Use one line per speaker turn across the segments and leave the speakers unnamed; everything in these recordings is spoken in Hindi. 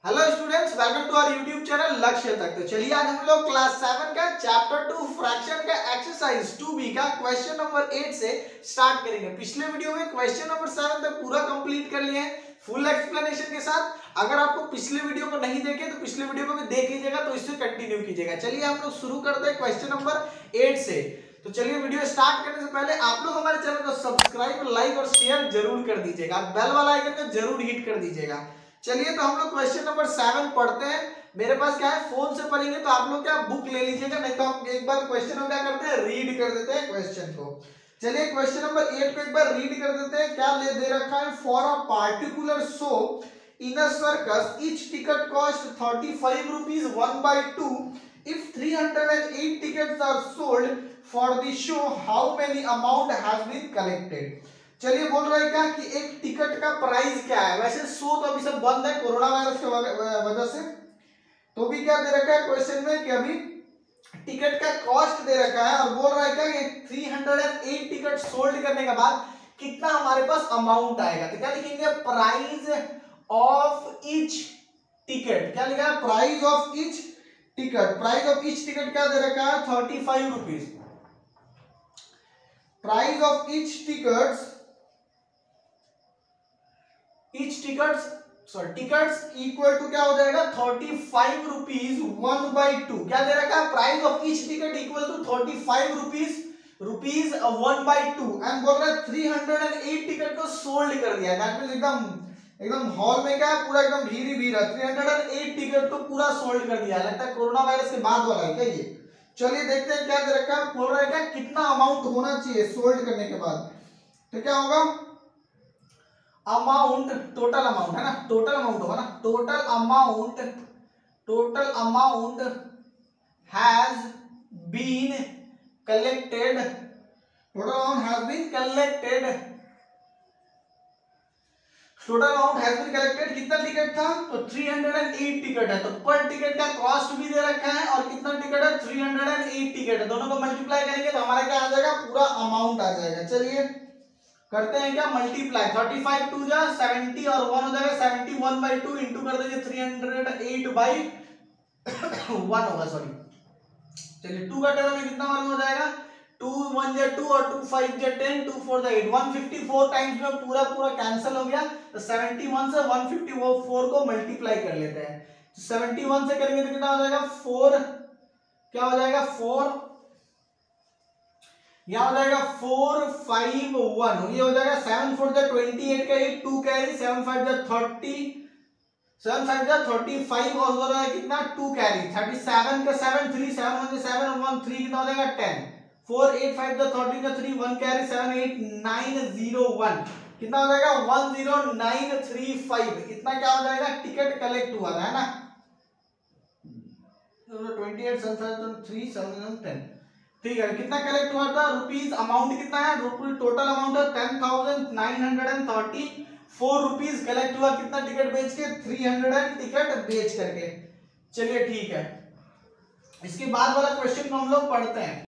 Hello students, welcome to our YouTube channel Lakshya Tak. तो चलिए आज हम लोग क्लास 7 का चैप्टर 2 फ्रैक्शन का एक्सरसाइज 2b का क्वेश्चन नंबर 8 से स्टार्ट करेंगे। पिछले वीडियो में क्वेश्चन नंबर 7 तक पूरा कंप्लीट कर लिए हैं फुल एक्सप्लेनेशन के साथ। अगर आपको पिछले वीडियो को नहीं देखे तो पिछले वीडियो को भी देख लीजिएगा, तो इससे कंटिन्यू कीजिएगा। चलिए हम लोग शुरू करते हैं क्वेश्चन नंबर 8 से। तो चलिए वीडियो स्टार्ट करने से पहले आप लोग हमारे चैनल को सब्सक्राइब, लाइक और शेयर जरूर कर दीजिएगा, बेल वाला आइकन को जरूर हिट कर दीजिएगा। चलिए तो हम लोग क्वेश्चन नंबर 7 पढ़ते हैं। मेरे पास क्या है, फोन से पढ़ेंगे तो आप लोग क्या बुक ले लीजिएगा, नहीं तो हम एक बार क्वेश्चन को क्या करते हैं, रीड कर देते हैं क्वेश्चन को। चलिए क्वेश्चन नंबर 8 को एक बार रीड कर देते हैं। क्या दे रखा है, for a particular show in a circus each ticket cost 35 rupees 1/2 if 308 tickets are sold for the show how many amount has been collected. चलिए बोल रहे हैं क्या कि एक टिकट का प्राइस क्या है। वैसे शो तो अभी सब बंद है कोरोना वायरस के वजह से, तो भी क्या दे रखा है क्वेश्चन में कि अभी टिकट का कॉस्ट दे रखा है और बोल रहा है क्या कि 308 टिकट सोल्ड करने के बाद कितना हमारे पास अमाउंट आएगा। तो क्या लिखेंगे, प्राइस ऑफ ईच टिकट। क्या लिखा है, price of each ticket. Price of each ticket क्या दे रखा है, 35 rupees. Price of each tickets tickets equal to क्या हो जाएगा, 35 रुपीज 1/2। क्या दे रखा है, price of each ticket equal to 35 rupees 1/2 and बोल रहा है 308 टिकट को सोल्ड कर दिया। दैट मींस एकदम हॉल में क्या पूरा एकदम भीड़ ही भीड़ है, 308 टिकट को पूरा सोल्ड कर दिया। लगता है कोरोना वायरस के बाद वाला है क्या ये। चलिए देखते हैं क्या दे रखा है। बोल रहा है क्या कितना अमाउंट होना चाहिए सोल्ड करने के बाद। तो क्या होगा, अमाउंट, टोटल अमाउंट है ना, टोटल अमाउंट होगा ना, total amount has been collected, total amount has been collected. कितना टिकट था, तो 308 टिकट है, तो पर टिकट का कॉस्ट भी दे रखा है और कितना टिकट है, 308 टिकट है। दोनों को मल्टीप्लाई करेंगे तो हमारा क्या आ जाएगा, पूरा अमाउंट आ जाएगा। चलिए करते हैं क्या, मल्टीप्लाई। 35 2 जा 70 और 1 हो जाएगा 71/2 इंटू कर देंगे 308/1 होगा, सॉरी। चलिए 2 का टेबल में कितना मालूम हो जाएगा, 2 1 जा 2 और 2 5 जा 10 2 4 जा 8, 154 टाइम्स में पूरा कैंसिल हो गया। तो 71 से 154 को मल्टीप्लाई कर लेते हैं। तो 71 से करेंगे तो कितना हो जाएगा, 4 क्या हो जाएगा, 4 यहां हो जाएगा 451, ये हो जाएगा 7 4 जा 28 का 8 2 कैरी 7 5 जा 30 7 5 जा 35 और हो रहा है कितना 2 कैरी 37 का 7 3 7 1 7 और 1 3 कितना हो जाएगा 10 4 8 5 जा 13 का 3 1 कैरी 7 8 9 0 1 कितना हो जाएगा 10935। इतना क्या हो जाएगा, टिकट कलेक्ट हुआ है ना। 28 7 3 7 10, ठीक है। कितना कलेक्ट हुआ था, रुपीज अमाउंट कितना है, टोटल अमाउंट है 10,934 रुपीज कलेक्ट हुआ। कितना टिकट बेच के, 300 टिकट बेच करके। चलिए ठीक है, इसके बाद वाला क्वेश्चन को हम लोग पढ़ते हैं।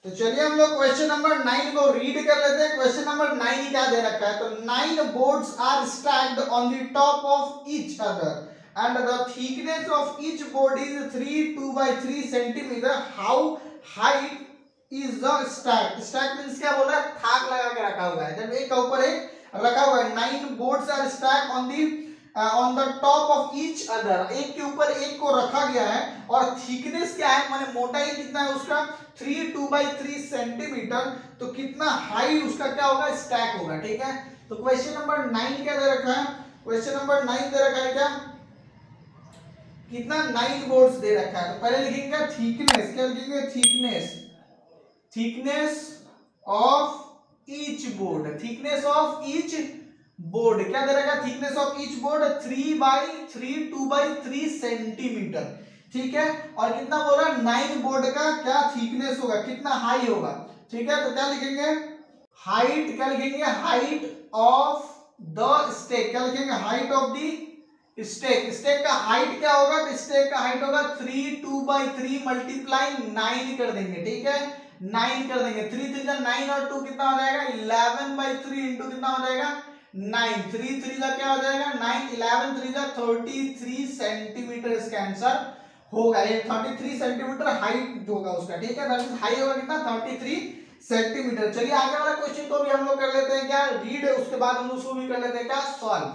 तो चलिए हम लोग क्वेश्चन नंबर 9 को रीड कर लेते हैं। क्वेश्चन नंबर 9 क्या दे रखा है, तो 9 boards are stacked on the top of each other and the thickness of each board is 3 2/3 centimeter. How height is the stack? Stack means क्या बोल रहा है, थाक लगा के रखा हुआ है। जब एक के ऊपर एक रखा हुआ है, 9 boards are stacked on the top of each other, एक के ऊपर एक को रखा गया है। और thickness क्या है, माने मोटाई कितना है उसका, 3 2/3 सेंटीमीटर। तो कितना हाइट उसका क्या होगा, स्टैक होगा। ठीक है, तो क्वेश्चन नंबर 9 क्या दे रखा है, क्वेश्चन नंबर 9 दे रखा है क्या, कितना 9 बोर्ड्स दे रखा है। तो पहले लिखेंगे थिकनेस। क्या लिखेंगे, thickness of each board. Thickness of each board क्या दे रखा है, thickness of each board 3/3 2/3 centimetre. ठीक है, और कितना बोला, 9 बोर्ड का क्या थिकनेस होगा, कितना हाई होगा। ठीक है, तो क्या लिखेंगे, हाइट। क्या लिखेंगे, हाइट ऑफ द स्टेक। क्या लिखेंगे, height of the stack. Stack का हाइट क्या होगा, तो स्टेक का हाइट होगा 3 2/3 मल्टीप्लाई 9 कर देंगे। ठीक है, 9 कर देंगे, 3 3 9 और 2 कितना हो जाएगा, 11/3 इंटू कितना हो जाएगा 9, 3 3 का क्या हो जाएगा 9, 11 3 का 33 सेंटीमीटर इसका आंसर होगा। ये 33 सेंटीमीटर हाइट होगा उसका, ठीक है। दैट मींस हाई होगा कितना 33 सेंटीमीटर। चलिए आगे वाला क्वेश्चन को भी हम लोग कर लेते हैं क्या रीड, उसके बाद हम उसको भी कर लेते हैं क्या सॉल्व।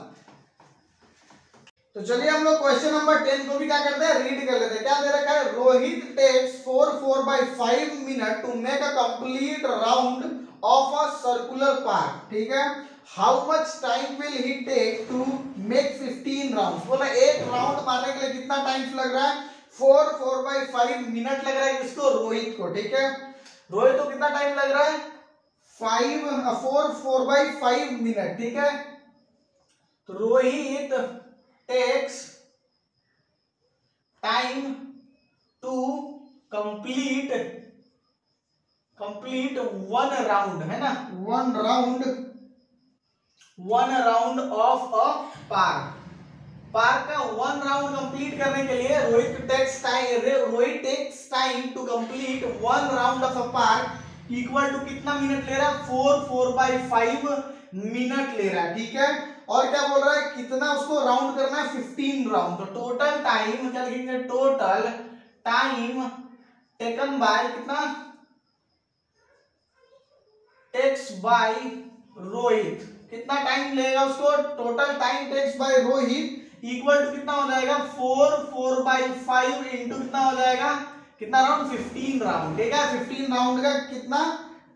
तो चलिए हम लोग क्वेश्चन नंबर 10 को भी क्या करते हैं रीड कर लेते हैं। क्या दे रखा है, Rohit takes 4/5 minute to make a complete round of a circular park, ठीक है। How much time will he take to make 15 round. बोला एक राउंड मारने के लिए कितना टाइम लग रहा है, 4/5 मिनट लग रहा है किसको, रोहित को, ठीक है। रोहित को कितना टाइम लग रहा है 4/5 मिनट, ठीक है। तो Rohit takes time to complete one round, है ना, one round of a park का वन राउंड कंप्लीट करने के लिए Rohit takes time to complete one round of a park equal to कितना मिनट ले रहा है 4/5 मिनट ले रहा है, ठीक है। और क्या बोल रहा है कितना उसको राउंड करना है 15 राउंड। तो टोटल टाइम क्या लिखेंगे, टोटल टाइम टेकन बाय कितना टेक्स बाय रोहित, कितना टाइम लेगा उसको, total time takes by Rohit equal to कितना हो जाएगा 4/5 इंटू कितना हो जाएगा कितना राउंड 15 राउंड, ठीक है। 15 राउंड का कितना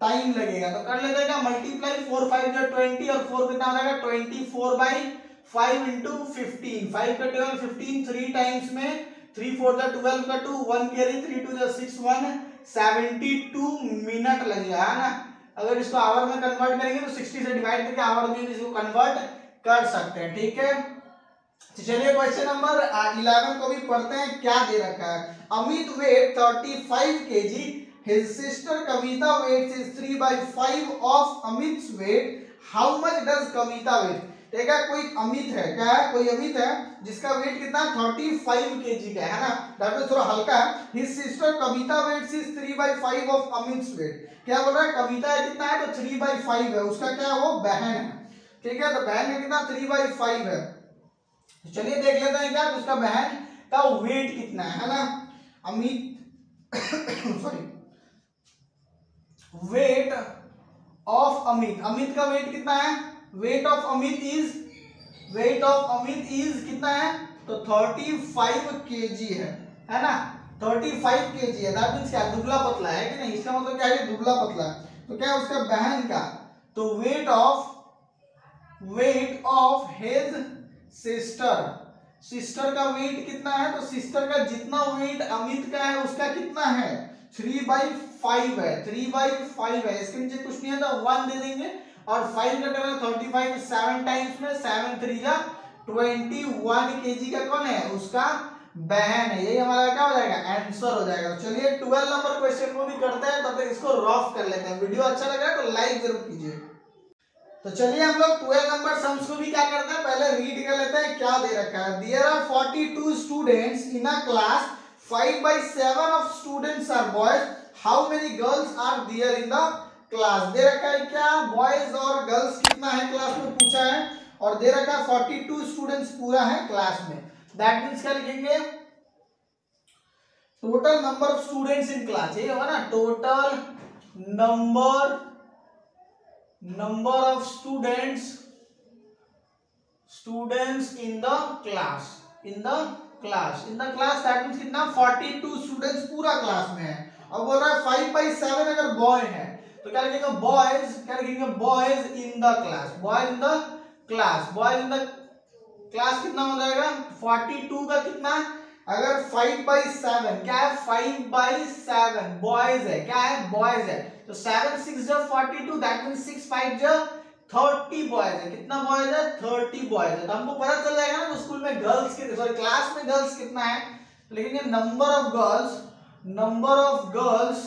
टाइम लगेगा, तो कर लेते हैं मल्टीप्लाई 4 5 जो 20 और 4 कितना हो जाएगा 24/5 इंटू 15, 5 का 12 15, 3 टाइम्स में 3 4 का 12 का 2 1 कैरी 3 2 6 1 72 मिनट लगेगा, है ना। अगर इसको आवर में कन्वर्ट करेंगे तो 60 से डिवाइड करके आवर में इसको कन्वर्ट कर सकते हैं, ठीक है। तो चलिए क्वेश्चन नंबर 11 को भी पढ़ते हैं। क्या दे रखा है, Amit wait 35 kg, his sister Kavita weighs is 3/5 of Amit's weight, how much does Kavita weight। ठीक है, कोई अमित है, क्या है, कोई अमित है जिसका वेट कितना 35 kg का है ना, दैट मींस थोड़ा हल्का है। his sister Kavita weighs is 3/5 of Amit's weight, क्या बोल रहा है कविता कितना है तो 3/5 है, उसका क्या वो बहन है, ठीक है। तो बहन का कितना 3/5 है। चलिए देख लेते हैं क्या उसका बहन का वेट कितना है ना। Amit sorry weight of Amit, Amit का वेट कितना है, वेट ऑफ अमित इज कितना है तो 35 kg है ना, 35 kg है। दैट मींस क्या दुबला पतला है कि नहीं, इसका मतलब क्या है दुबला पतला है। तो क्या उसका बहन का तो वेट ऑफ हिज सिस्टर का वेट कितना है, तो सिस्टर का जितना वेट अमित का है उसका कितना है 3/5 है, 3/5 है। इसके नीचे कुछ नहीं है तो 1 दे देंगे और 5 का टेबल 35 7 टाइम्स में 7 3 जा 21 kg का कौन है उसका बहन है। यही हमारा क्या हो जाएगा आंसर हो जाएगा। चलिए 12 नंबर क्वेश्चन को भी करते हैं, तब तक इसको रफ कर लेते हैं। वीडियो अच्छा लग रहा है तो लाइक जरूर कीजिए। तो चलिए हम लोग 12 नंबर सम्स को भी क्या करते हैं पहले रीड कर लेते हैं। क्या दे रखा है, there are 42 students in a class, 5/7 of students are boys, how many girls are there in the class. दे रखा है क्या बॉयज और गर्ल्स कितना है क्लास में पूछा है, और दे रखा है 42 स्टूडेंट्स पूरा है क्लास में। दैट मींस क्या लिखेंगे total number of students in class, ये होगा ना total number of students in the class that means कितना 42 स्टूडेंट्स पूरा क्लास में है। और बोल रहा है 5/7 अगर बॉय है तो क्या लिखेंगे बॉयज, क्या लिखेंगे बॉयज इन द क्लास कितना हो जाएगा 42 का कितना, अगर 5/7 क्या है 5/7 बॉयज है, क्या है बॉयज है, तो 7 6 जब 42 दैट मींस 6 5 जब 30 बॉयज है। कितना बॉयज है 30 बॉयज है। तो हमको पता चल जाएगा ना तो स्कूल में गर्ल्स के सॉरी क्लास में गर्ल्स कितना है, तो लिखेंगे number of girls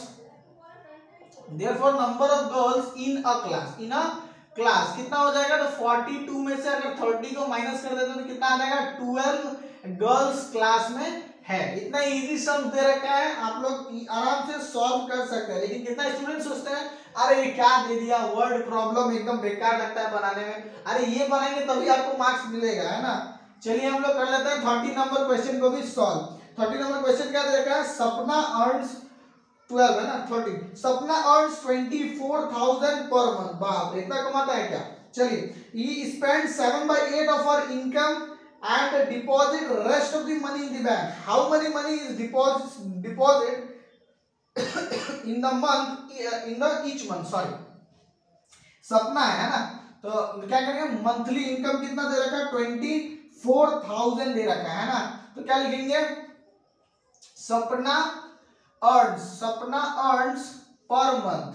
therefore number of girls in a class कितना हो जाएगा, तो 42 में से अगर 30 को माइनस कर देते तो कितना आ जाएगा 12 गर्ल्स क्लास में है। इतना इजी सम दे रखा है, आप लोग आराम से सॉल्व कर सकते हैं। लेकिन कितना स्टूडेंट्स सोचते हैं अरे ये क्या दे दिया, वर्ड प्रॉब्लम एकदम बेकार लगता है बनाने में। अरे ये बनाएंगे तभी आपको मार्क्स मिलेगा, है ना। चलिए हम लोग कर लेते हैं 30 नंबर क्वेश्चन को भी सॉल्व। 30 नंबर क्वेश्चन क्या देखा है, सपना अर्न्स 12 है ना 30, सपना अर्न्स 24,000 पर मंथ। बाप रे, इतना कमाता है क्या। चलिए, he spent 7/8 of her income and deposit rest of the money in the bank. How many money is deposit in the month, in the each month, sorry। सपना है ना, तो क्या करेंगे, मंथली इनकम कितना दे रखा है, 24,000 दे रखा है ना। तो क्या लिखेंगे, सपना अर्न्स पर मंथ,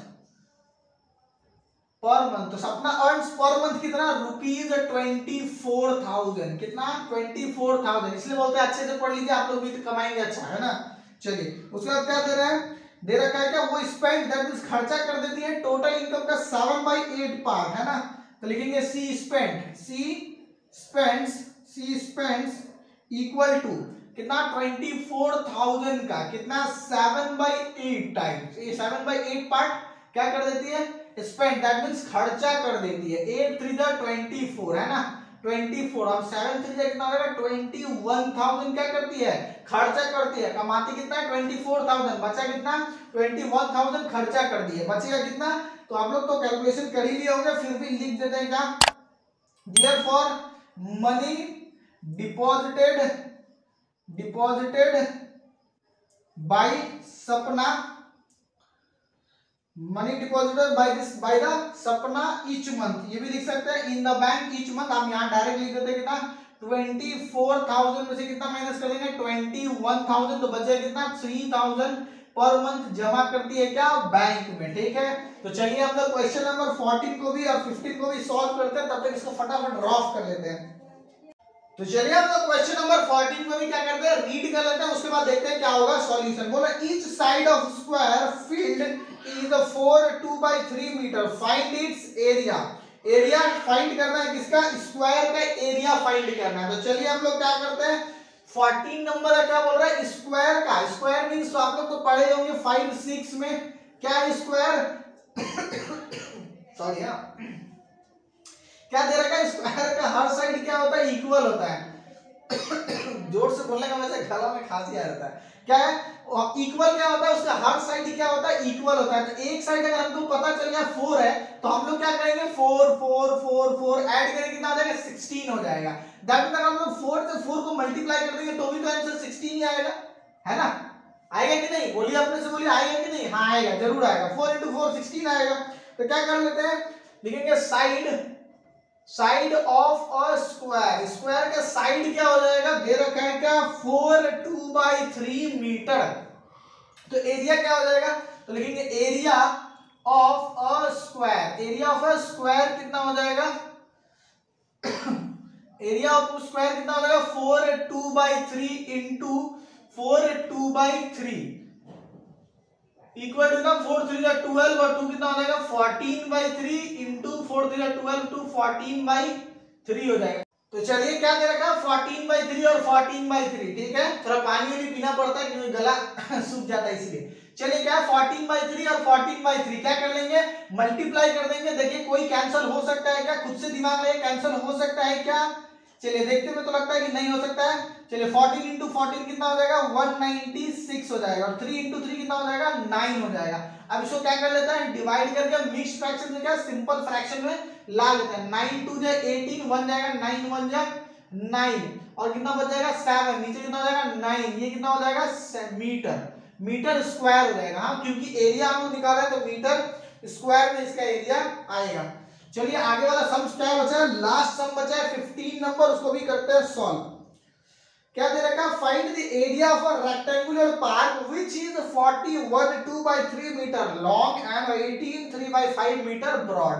तो सपना अर्न्स पर मंथ कितना, ₹24,000। कितना, 24,000। इसलिए बोलते हैं अच्छे से पढ़ लीजिए, आप लोग भी तो कमाएंगे अच्छा, है ना। चलिए, उसके बाद क्या दे रहा है, दे रखा है क्या, वो स्पेंड, दैट मींस खर्चा कर देती है टोटल इनकम का 7/8 पार्ट, है ना। तो लिखेंगे सी स्पेंड्स इक्वल टू कितना, 24,000 का कितना, 7/8 टाइम्स। ये 7/8 पार्ट क्या कर देती है, स्पेंड, दैट मींस खर्चा कर देती है। 8 3 24, है ना, 24। अब 7 3 कितना हो जाएगा, 21,000 क्या करती है, खर्चा करती है। कमाती कितना है, 24,000, बचा कितना, 21,000 खर्चा कर दिए, बचेगा कितना। तो आप लोग तो कैलकुलेशन कर ही लिए होंगे, फिर भी लिख देते हैं क्या, देयरफॉर मनी डिपॉजिटेड बाय सपना, मनी डिपॉजिटेड बाय द सपना ईच मंथ। ये भी लिख सकते हैं in the bank each month. हम यहाँ डायरेक्ट लिख देते हैं कितना, 24,000 में से कितना माइनस कर देंगे, 21,000, तो बचेगा कितना, 3,000 पर मंथ जमा करती है क्या, बैंक में। ठीक है, तो चलिए हम लोग क्वेश्चन नंबर 14 को भी और 15 को भी सॉल्व करते हैं, तब तक इसको फटाफट ड्रॉप कर लेते हैं। तो चलिए हम लोग क्वेश्चन नंबर 14 को भी क्या करते हैं, रीड कर लेते हैं, उसके बाद देखते हैं क्या होगा सॉल्यूशन। बोला each side of square field is 4 2/3 metre, find its area. Area find करना है किसका, स्क्वायर का एरिया फाइंड करना है। तो चलिए हम लोग क्या करते हैं, 14 नंबर है, क्या बोल रहा है, स्क्वायर का। स्क्वायर मींस तो आप लोग तो पढ़े होंगे 5 6 में, क्या है स्क्वायर सॉरी हाँ, क्या दे रखा है, स्क्वायर का हर साइड क्या होता है, इक्वल होता है जोर से बोलने का वजह गला में खांसी आ जाता है। क्या है, इक्वल क्या होता है, उसका हर साइड क्या होता है, इक्वल होता है। तो एक साइड अगर हमको पता चल गया 4 है, तो हम लोग क्या करेंगे, 4 4 4 4 ऐड करेंगे, कितना आ जाएगा, 16 हो जाएगा। दैट मींस अगर हम लोग 4 से 4 को मल्टीप्लाई कर देंगे तो भी तो आंसर 16 ही आएगा, है ना। आएगा कि नहीं, बोलिए अपने से, बोलिए आएगा कि नहीं, हाँ आएगा, जरूर आएगा। 4 × 4 16 आएगा। तो क्या कर लेते हैं, लिखेंगे side of a square. Square का साइड क्या हो जाएगा, दे रखा है क्या, 4 2/3 मीटर। तो एरिया क्या हो जाएगा, तो लिखेंगे area of a square. Area of a square कितना हो जाएगा एरिया ऑफ स्क्वायर कितना हो जाएगा, 4 2/3 इंटू 4 2/3 इक्वल टू ना 4 3 12 और 2 कितना हो जाएगा, 14/3 इंटू 4 3 12 टू 14/3 हो जाएगा। तो चलिए क्या दे रखा है, 14/3 और 14/3। ठीक है, थोड़ा पानी भी पीना पड़ता है क्योंकि गला सूख जाता है इसलिए। चलिए क्या है, 14/3 और 14/3 क्या कर लेंगे, मल्टीप्लाई कर देंगे। देखिए कोई कैंसिल हो सकता है क्या, खुद से दिमाग में कैंसिल हो सकता है क्या, चलिए देखते में तो लगता है कि नहीं हो सकता है। चलिए 14 × 14 कितना हो जाएगा, 196 हो जाएगा, और 3 × 3 कितना हो जाएगा, 9 हो जाएगा। अब इसको क्या कर लेते हैं, डिवाइड करके मिक्स्ड फ्रैक्शन में क्या, सिंपल फ्रैक्शन में ला लेते हैं। 9 2 जा 18, 1 जाएगा, 9 1 जा 9, और कितना बच जाएगा 7, नीचे कितना हो जाएगा 9, ये कितना हो जाएगा मीटर स्क्वायर हो जाएगा। हाँ, क्योंकि एरिया हम निकाला है तो मीटर स्क्वायर में इसका एरिया आएगा। चलिए आगे वाला सम क्या बचा है, लास्ट सम बचा है 15 नंबर, उसको भी करते हैं सॉल्व। क्या दे रखा है, find the area of a rectangular park which is 41 2/3 metre long and 18 3/5 metre broad.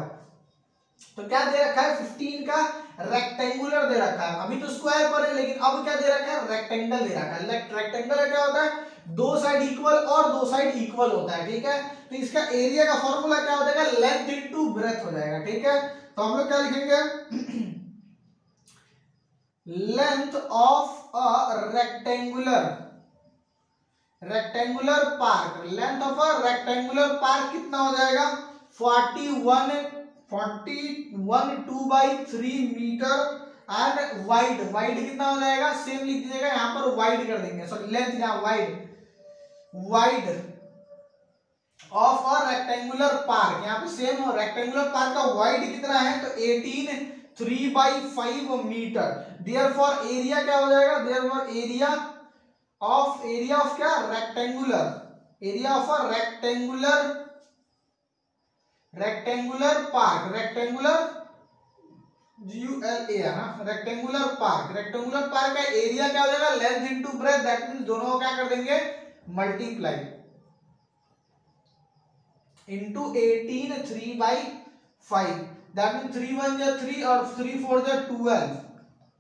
तो क्या दे रखा है, 15 का रेक्टेंगुलर दे रखा है। अभी तो स्क्वायर पर है, लेकिन अब क्या दे रखा है, रेक्टेंगल दे रखा है। रेक्टेंगल क्या होता है, दो साइड इक्वल और दो साइड इक्वल होता है। ठीक है, तो इसका एरिया का फॉर्मूला क्या हो जाएगा, लेंथ इनटू ब्रेथ हो जाएगा। ठीक है, तो हम लोग क्या लिखेंगे, length of a rectangular park. Length of a rectangular park कितना हो जाएगा, 41 2/3 मीटर एंड वाइड कितना हो जाएगा, सेम लिख दीजिएगा, यहाँ पर वाइड कर देंगे, सॉरी लेंथ, यहाँ wide of a rectangular park, यहाँ पे सेम रेक्टेंगुलर पार्क का वाइड कितना है, तो 18 3/5 मीटर। देयरफॉर एरिया क्या हो जाएगा, देयरफॉर एरिया ऑफ क्या, area of a rectangular park, GULA ना, रेक्टेंगुलर पार्क का एरिया क्या हो जाएगा, length into breadth, that means दोनों को क्या कर देंगे, मल्टीप्लाई इनटू 18 3/5, दैट मींस 3 1 जा 3 और 3 4 जा 12,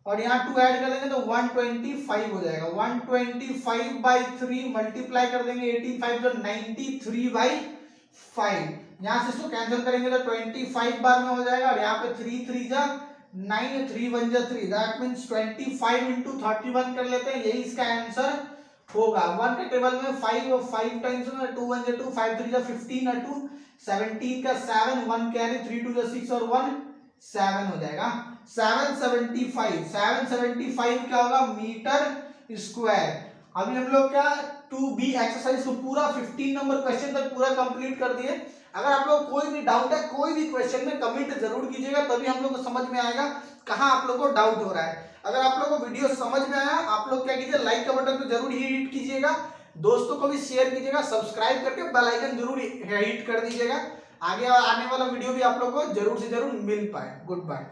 और यहाँ 2 ऐड कर देंगे तो 125 हो जाएगा। 125/3 मल्टीप्लाई कर देंगे 18 5 जो 93/5, यहाँ से इसको कैंसिल करेंगे तो 25 बार में हो जाएगा, और यहाँ पे 3 3 जा 9 3 1 जा 3, दैट मींस 25 इंटू 31 कर लेते हैं, यही इसका आंसर होगा। 1 के टेबल में 5 टाइम्स में 2 1 जा 2, 5 3 जा 15 और 2 17 का 7, 1 कैरी 3 2 जा 6 और 1 7 हो जाएगा। 775 क्या होगा, मीटर स्क्वायर। अभी हम लोग क्या 2B एक्सरसाइज को पूरा 15 नंबर क्वेश्चन तक पूरा कंप्लीट कर दिए। अगर आप लोग कोई भी डाउट है कोई भी क्वेश्चन में कमेंट जरूर कीजिएगा, तभी हम लोग को समझ में आएगा कहाँ आप लोग को डाउट हो रहा है। अगर आप लोग को वीडियो समझ में आया, आप लोग क्या कीजिए, लाइक का बटन तो जरूर हिट कीजिएगा, दोस्तों को भी शेयर कीजिएगा, सब्सक्राइब करके बेल आइकन जरूर हिट कर दीजिएगा, आगे आने वाला वीडियो भी आप लोग को जरूर से जरूर मिल पाए। Good bye.